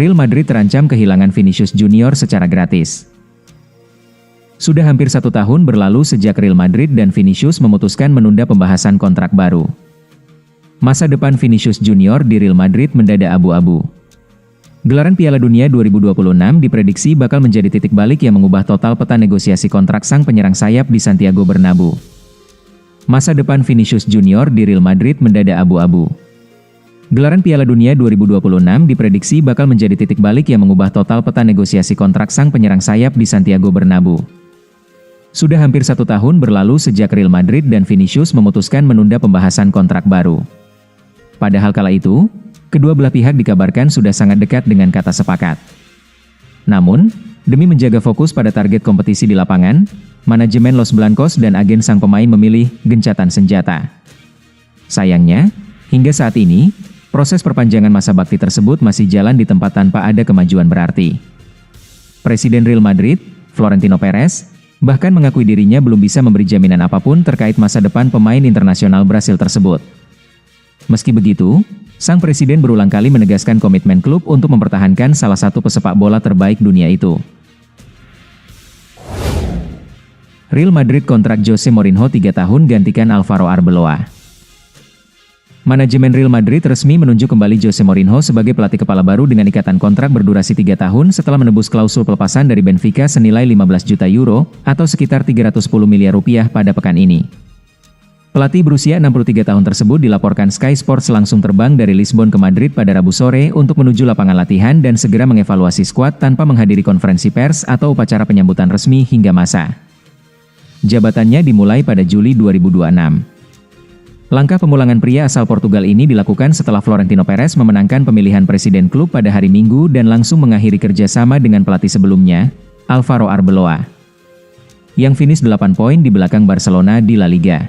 Real Madrid terancam kehilangan Vinicius Junior secara gratis. Sudah hampir 1 tahun berlalu sejak Real Madrid dan Vinicius memutuskan menunda pembahasan kontrak baru. Masa depan Vinicius Junior di Real Madrid mendadak abu-abu. Gelaran Piala Dunia 2026 diprediksi bakal menjadi titik balik yang mengubah total peta negosiasi kontrak sang penyerang sayap di Santiago Bernabeu. Masa depan Vinicius Junior di Real Madrid mendadak abu-abu. Gelaran Piala Dunia 2026 diprediksi bakal menjadi titik balik yang mengubah total peta negosiasi kontrak sang penyerang sayap di Santiago Bernabeu. Sudah hampir 1 tahun berlalu sejak Real Madrid dan Vinicius memutuskan menunda pembahasan kontrak baru. Padahal kala itu, kedua belah pihak dikabarkan sudah sangat dekat dengan kata sepakat. Namun, demi menjaga fokus pada target kompetisi di lapangan, manajemen Los Blancos dan agen sang pemain memilih gencatan senjata. Sayangnya, hingga saat ini, proses perpanjangan masa bakti tersebut masih jalan di tempat tanpa ada kemajuan berarti. Presiden Real Madrid, Florentino Perez, bahkan mengakui dirinya belum bisa memberi jaminan apapun terkait masa depan pemain internasional Brasil tersebut. Meski begitu, sang presiden berulang kali menegaskan komitmen klub untuk mempertahankan salah satu pesepak bola terbaik dunia itu. Real Madrid kontrak Jose Mourinho 3 tahun gantikan Alvaro Arbeloa. Manajemen Real Madrid resmi menunjuk kembali Jose Mourinho sebagai pelatih kepala baru dengan ikatan kontrak berdurasi 3 tahun setelah menebus klausul pelepasan dari Benfica senilai 15 juta euro atau sekitar 310 miliar rupiah pada pekan ini. Pelatih berusia 63 tahun tersebut dilaporkan Sky Sports langsung terbang dari Lisbon ke Madrid pada Rabu sore untuk menuju lapangan latihan dan segera mengevaluasi skuad tanpa menghadiri konferensi pers atau upacara penyambutan resmi hingga masa. Jabatannya dimulai pada Juli 2026. Langkah pemulangan pria asal Portugal ini dilakukan setelah Florentino Perez memenangkan pemilihan presiden klub pada hari Minggu dan langsung mengakhiri kerjasama dengan pelatih sebelumnya, Alvaro Arbeloa, yang finish 8 poin di belakang Barcelona di La Liga.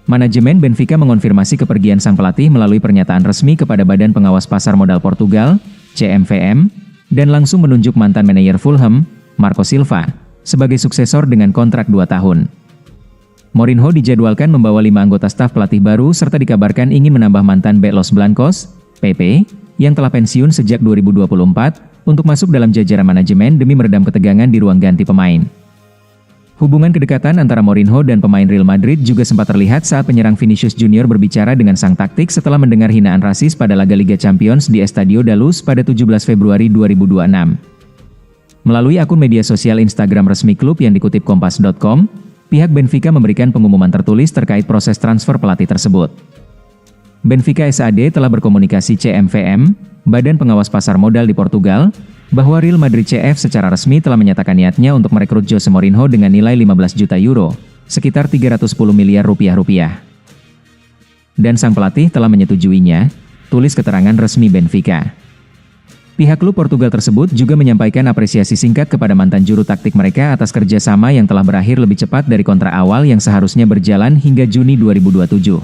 Manajemen Benfica mengonfirmasi kepergian sang pelatih melalui pernyataan resmi kepada Badan Pengawas Pasar Modal Portugal, CMVM, dan langsung menunjuk mantan manajer Fulham, Marco Silva, sebagai suksesor dengan kontrak 2 tahun. Mourinho dijadwalkan membawa 5 anggota staf pelatih baru serta dikabarkan ingin menambah mantan bek Los Blancos, PP, yang telah pensiun sejak 2024, untuk masuk dalam jajaran manajemen demi meredam ketegangan di ruang ganti pemain. Hubungan kedekatan antara Mourinho dan pemain Real Madrid juga sempat terlihat saat penyerang Vinicius Junior berbicara dengan sang taktik setelah mendengar hinaan rasis pada laga Liga Champions di Estadio da Luz pada 17 Februari 2026. Melalui akun media sosial Instagram resmi klub yang dikutip Kompas.com, pihak Benfica memberikan pengumuman tertulis terkait proses transfer pelatih tersebut. Benfica SAD telah berkomunikasi CMVM, Badan Pengawas Pasar Modal di Portugal, bahwa Real Madrid CF secara resmi telah menyatakan niatnya untuk merekrut Jose Mourinho dengan nilai 15 juta euro, sekitar 310 miliar rupiah. Dan sang pelatih telah menyetujuinya, tulis keterangan resmi Benfica. Pihak klub Portugal tersebut juga menyampaikan apresiasi singkat kepada mantan juru taktik mereka atas kerjasama yang telah berakhir lebih cepat dari kontrak awal yang seharusnya berjalan hingga Juni 2027.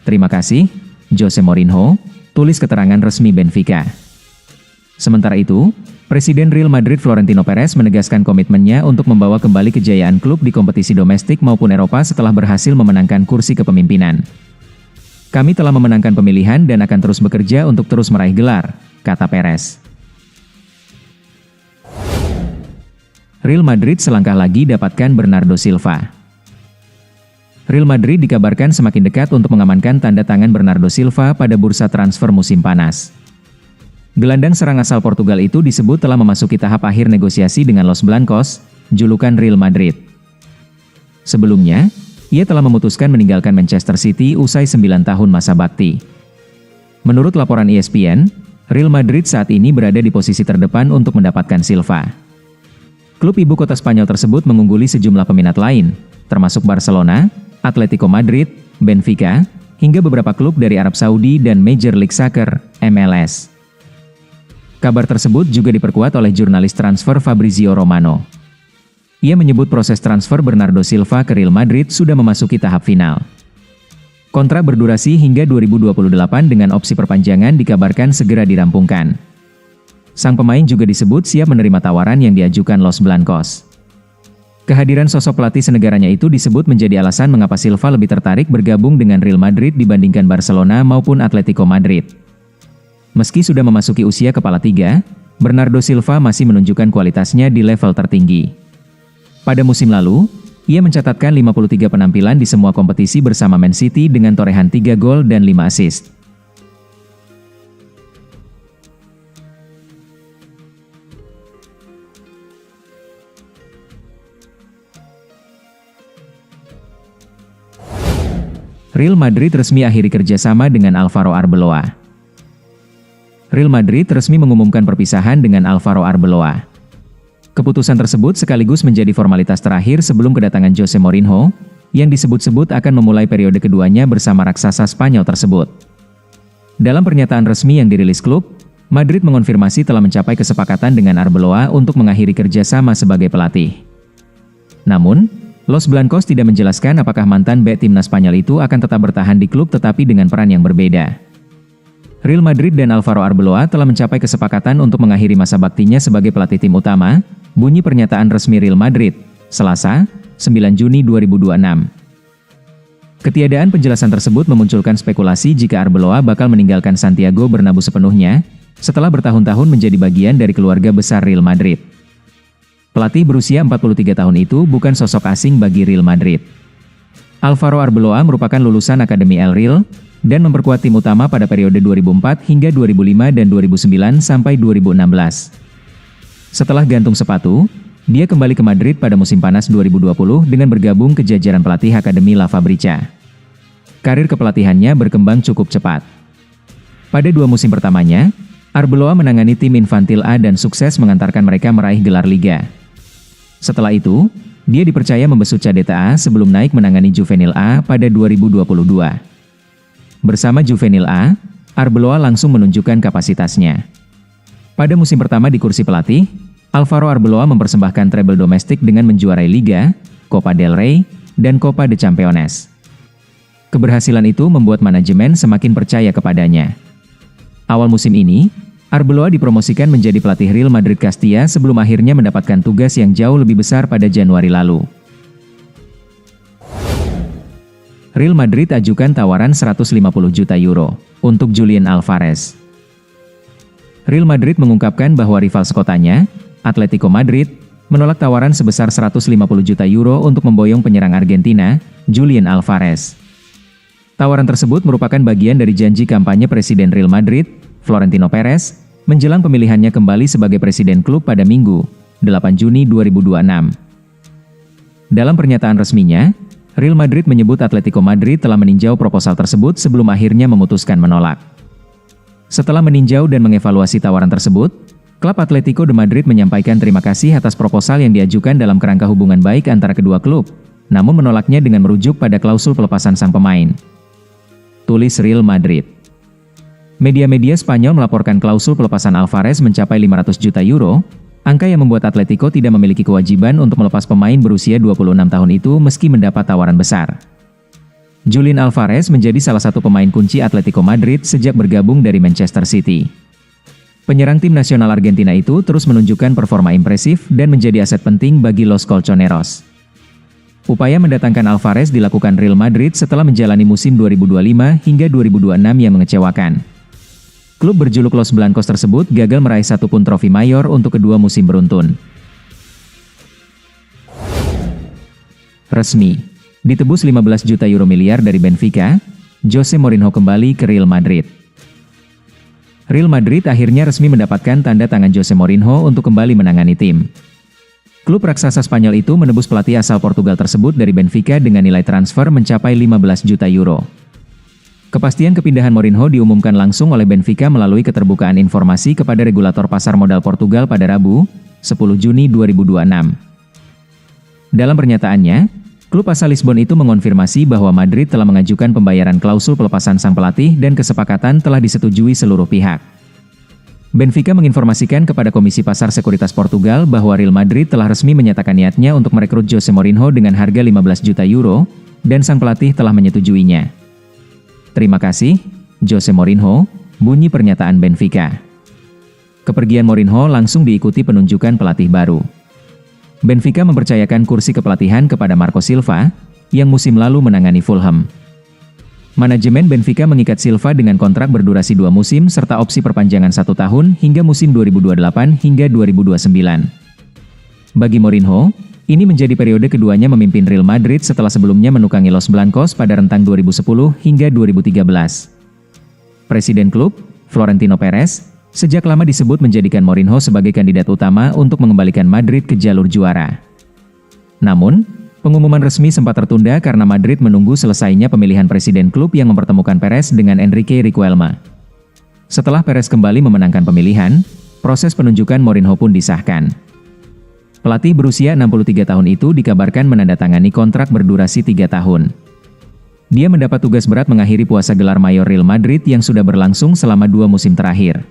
Terima kasih, Jose Mourinho, tulis keterangan resmi Benfica. Sementara itu, Presiden Real Madrid Florentino Perez menegaskan komitmennya untuk membawa kembali kejayaan klub di kompetisi domestik maupun Eropa setelah berhasil memenangkan kursi kepemimpinan. Kami telah memenangkan pemilihan dan akan terus bekerja untuk terus meraih gelar, kata Perez. Real Madrid selangkah lagi dapatkan Bernardo Silva. Real Madrid dikabarkan semakin dekat untuk mengamankan tanda tangan Bernardo Silva pada bursa transfer musim panas. Gelandang serang asal Portugal itu disebut telah memasuki tahap akhir negosiasi dengan Los Blancos, julukan Real Madrid. Sebelumnya, ia telah memutuskan meninggalkan Manchester City usai 9 tahun masa bakti. Menurut laporan ESPN, Real Madrid saat ini berada di posisi terdepan untuk mendapatkan Silva. Klub ibu kota Spanyol tersebut mengungguli sejumlah peminat lain, termasuk Barcelona, Atletico Madrid, Benfica, hingga beberapa klub dari Arab Saudi dan Major League Soccer, MLS. Kabar tersebut juga diperkuat oleh jurnalis transfer Fabrizio Romano. Ia menyebut proses transfer Bernardo Silva ke Real Madrid sudah memasuki tahap final. Kontrak berdurasi hingga 2028 dengan opsi perpanjangan dikabarkan segera dirampungkan. Sang pemain juga disebut siap menerima tawaran yang diajukan Los Blancos. Kehadiran sosok pelatih senegaranya itu disebut menjadi alasan mengapa Silva lebih tertarik bergabung dengan Real Madrid dibandingkan Barcelona maupun Atletico Madrid. Meski sudah memasuki usia kepala tiga, Bernardo Silva masih menunjukkan kualitasnya di level tertinggi. Pada musim lalu, ia mencatatkan 53 penampilan di semua kompetisi bersama Man City dengan torehan 3 gol dan 5 assist. Real Madrid resmi akhiri kerjasama dengan Alvaro Arbeloa. Real Madrid resmi mengumumkan perpisahan dengan Alvaro Arbeloa. Keputusan tersebut sekaligus menjadi formalitas terakhir sebelum kedatangan Jose Mourinho, yang disebut-sebut akan memulai periode keduanya bersama raksasa Spanyol tersebut. Dalam pernyataan resmi yang dirilis klub, Madrid mengonfirmasi telah mencapai kesepakatan dengan Arbeloa untuk mengakhiri kerjasama sebagai pelatih. Namun, Los Blancos tidak menjelaskan apakah mantan bek timnas Spanyol itu akan tetap bertahan di klub tetapi dengan peran yang berbeda. Real Madrid dan Alvaro Arbeloa telah mencapai kesepakatan untuk mengakhiri masa baktinya sebagai pelatih tim utama, bunyi pernyataan resmi Real Madrid, Selasa, 9 Juni 2026. Ketiadaan penjelasan tersebut memunculkan spekulasi jika Arbeloa bakal meninggalkan Santiago Bernabeu sepenuhnya, setelah bertahun-tahun menjadi bagian dari keluarga besar Real Madrid. Pelatih berusia 43 tahun itu bukan sosok asing bagi Real Madrid. Alvaro Arbeloa merupakan lulusan Akademi El Real, dan memperkuat tim utama pada periode 2004 hingga 2005 dan 2009 sampai 2016. Setelah gantung sepatu, dia kembali ke Madrid pada musim panas 2020 dengan bergabung ke jajaran pelatih Akademi La Fabrica. Karir kepelatihannya berkembang cukup cepat. Pada 2 musim pertamanya, Arbeloa menangani tim Infantil A dan sukses mengantarkan mereka meraih gelar Liga. Setelah itu, dia dipercaya membesut Cadeta A sebelum naik menangani Juvenil A pada 2022. Bersama Juvenil A, Arbeloa langsung menunjukkan kapasitasnya. Pada musim pertama di kursi pelatih, Alvaro Arbeloa mempersembahkan treble domestik dengan menjuarai Liga, Copa del Rey, dan Copa de Campeones. Keberhasilan itu membuat manajemen semakin percaya kepadanya. Awal musim ini, Arbeloa dipromosikan menjadi pelatih Real Madrid Castilla sebelum akhirnya mendapatkan tugas yang jauh lebih besar pada Januari lalu. Real Madrid ajukan tawaran 150 juta euro untuk Julian Alvarez. Real Madrid mengungkapkan bahwa rival sekotanya, Atletico Madrid, menolak tawaran sebesar 150 juta euro untuk memboyong penyerang Argentina, Julian Alvarez. Tawaran tersebut merupakan bagian dari janji kampanye Presiden Real Madrid, Florentino Perez, menjelang pemilihannya kembali sebagai presiden klub pada Minggu, 8 Juni 2026. Dalam pernyataan resminya, Real Madrid menyebut Atletico Madrid telah meninjau proposal tersebut sebelum akhirnya memutuskan menolak. Setelah meninjau dan mengevaluasi tawaran tersebut, klub Atletico de Madrid menyampaikan terima kasih atas proposal yang diajukan dalam kerangka hubungan baik antara kedua klub, namun menolaknya dengan merujuk pada klausul pelepasan sang pemain. Tulis Real Madrid. Media-media Spanyol melaporkan klausul pelepasan Alvarez mencapai 500 juta euro, angka yang membuat Atletico tidak memiliki kewajiban untuk melepas pemain berusia 26 tahun itu meski mendapat tawaran besar. Julian Alvarez menjadi salah satu pemain kunci Atletico Madrid sejak bergabung dari Manchester City. Penyerang tim nasional Argentina itu terus menunjukkan performa impresif dan menjadi aset penting bagi Los Colchoneros. Upaya mendatangkan Alvarez dilakukan Real Madrid setelah menjalani musim 2025 hingga 2026 yang mengecewakan. Klub berjuluk Los Blancos tersebut gagal meraih satu pun trofi mayor untuk kedua musim beruntun. Resmi. Ditebus 15 juta euro miliar dari Benfica, Jose Mourinho kembali ke Real Madrid. Real Madrid akhirnya resmi mendapatkan tanda tangan Jose Mourinho untuk kembali menangani tim. Klub raksasa Spanyol itu menebus pelatih asal Portugal tersebut dari Benfica dengan nilai transfer mencapai 15 juta euro. Kepastian kepindahan Mourinho diumumkan langsung oleh Benfica melalui keterbukaan informasi kepada regulator pasar modal Portugal pada Rabu, 10 Juni 2026. Dalam pernyataannya, klub asal Lisbon itu mengonfirmasi bahwa Madrid telah mengajukan pembayaran klausul pelepasan sang pelatih dan kesepakatan telah disetujui seluruh pihak. Benfica menginformasikan kepada Komisi Pasar Sekuritas Portugal bahwa Real Madrid telah resmi menyatakan niatnya untuk merekrut Jose Mourinho dengan harga 15 juta euro, dan sang pelatih telah menyetujuinya. Terima kasih, Jose Mourinho, bunyi pernyataan Benfica. Kepergian Mourinho langsung diikuti penunjukan pelatih baru. Benfica mempercayakan kursi kepelatihan kepada Marco Silva, yang musim lalu menangani Fulham. Manajemen Benfica mengikat Silva dengan kontrak berdurasi 2 musim serta opsi perpanjangan 1 tahun hingga musim 2028 hingga 2029. Bagi Mourinho, ini menjadi periode keduanya memimpin Real Madrid setelah sebelumnya menukangi Los Blancos pada rentang 2010 hingga 2013. Presiden klub, Florentino Perez, sejak lama disebut menjadikan Mourinho sebagai kandidat utama untuk mengembalikan Madrid ke jalur juara. Namun, pengumuman resmi sempat tertunda karena Madrid menunggu selesainya pemilihan presiden klub yang mempertemukan Perez dengan Enrique Riquelme. Setelah Perez kembali memenangkan pemilihan, proses penunjukan Mourinho pun disahkan. Pelatih berusia 63 tahun itu dikabarkan menandatangani kontrak berdurasi 3 tahun. Dia mendapat tugas berat mengakhiri puasa gelar mayor Real Madrid yang sudah berlangsung selama 2 musim terakhir.